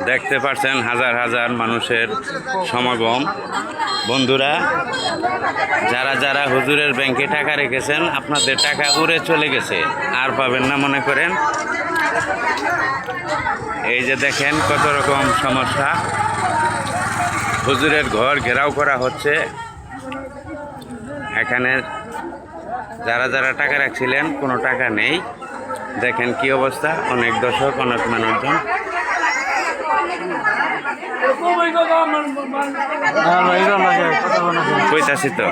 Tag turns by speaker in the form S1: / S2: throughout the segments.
S1: দেখতে পাচ্ছেন হাজার হাজার মানুষের সমাগম। বন্ধুরা, যারা যারা হুজুরের ব্যাংকে টাকা রেখেছেন আপনাদের টাকা উড়ে চলে গেছে, আর পাবেন না মনে করেন। এই যে দেখেন কত রকম সমস্যা। হুজুরের ঘর ঘেরাও করা হচ্ছে। এখানে যারা যারা টাকা রাখছিলেন কোনো টাকা নেই। দেখেন কি অবস্থা, অনেক দর্শক, অনেক মানুষজন। কইতাছি তো,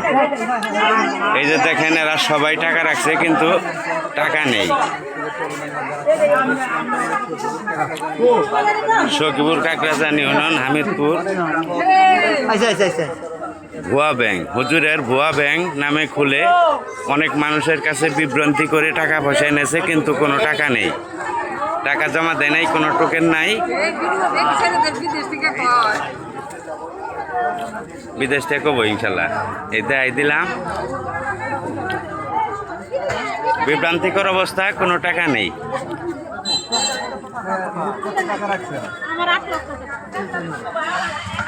S1: এই যে দেখেন এরা সবাই টাকা রাখছে কিন্তু টাকা নেই। সখীপুর কাকরাজানি ইউনিয়ন হামিদপুর ভুয়া ব্যাংক, হুজুরের ভুয়া ব্যাংক নামে খুলে অনেক মানুষের কাছে বিভ্রান্তি করে টাকা পয়সা এনেছে কিন্তু কোনো টাকা নেই, টাকা জমা দেয় নাই, কোনো টোকেন নাই। বিদেশ থেকে কব ইনশাল্লাহ, এই দেয় দিলাম। বিভ্রান্তিকর অবস্থা, কোনো টাকা নেই।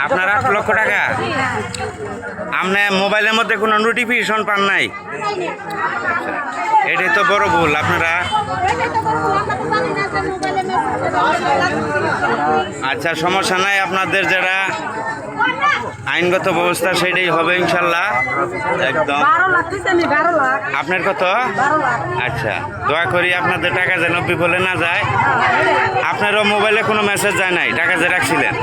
S1: আপনার 8 লক্ষ টাকা, আপনি মোবাইলের মধ্যে কোনো নোটিফিকেশন পান নাই? এটাই তো বড় ভুল। আপনারা আচ্ছা, সমস্যা নাই, আপনাদের যারা আইনগত ব্যবস্থা সেটাই হবে ইনশাল্লাহ একদম। আপনার কত? আচ্ছা, দয়া করি আপনাদের টাকা যেন বিফলে না যায়। আপনারও মোবাইলে কোনো মেসেজ যায় নাই টাকা যে রাখছিলেন?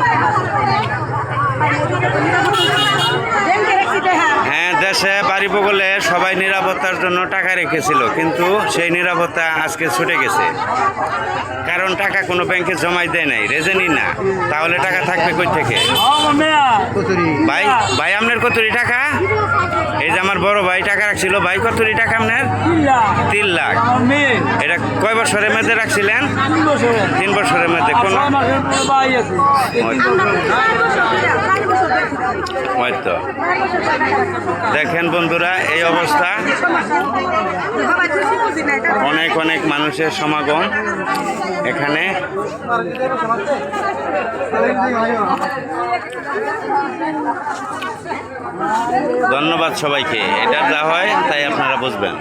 S1: হ্যাঁ, দেশে বাড়ি বগলে সবাই নিরাপত্তার জন্য টাকা রেখেছিল, কিন্তু সেই নিরাপত্তা আজকে ছুটে গেছে। কারণ টাকা কোনো ব্যাংকে জমাই দেয় নাই, রেজেনি না, তাহলে টাকা থাকবে কই থেকে? ভাই ভাই আপনার কতরি টাকা? এই যে আমার বড় ভাই টাকা রাখছিল। ভাই কতরি টাকা আপনার? 3 লাখ। এটা কয় বছরের মধ্যে রাখছিলেন? 3 বছরের মধ্যে। কোন হয়তো দেখেন বন্ধুরা, এই অবস্থা। অনেক অনেক মানুষের সমাগম এখানে। ধন্যবাদ সবাইকে। এটা যা হয় তাই আপনারা বুঝবেন।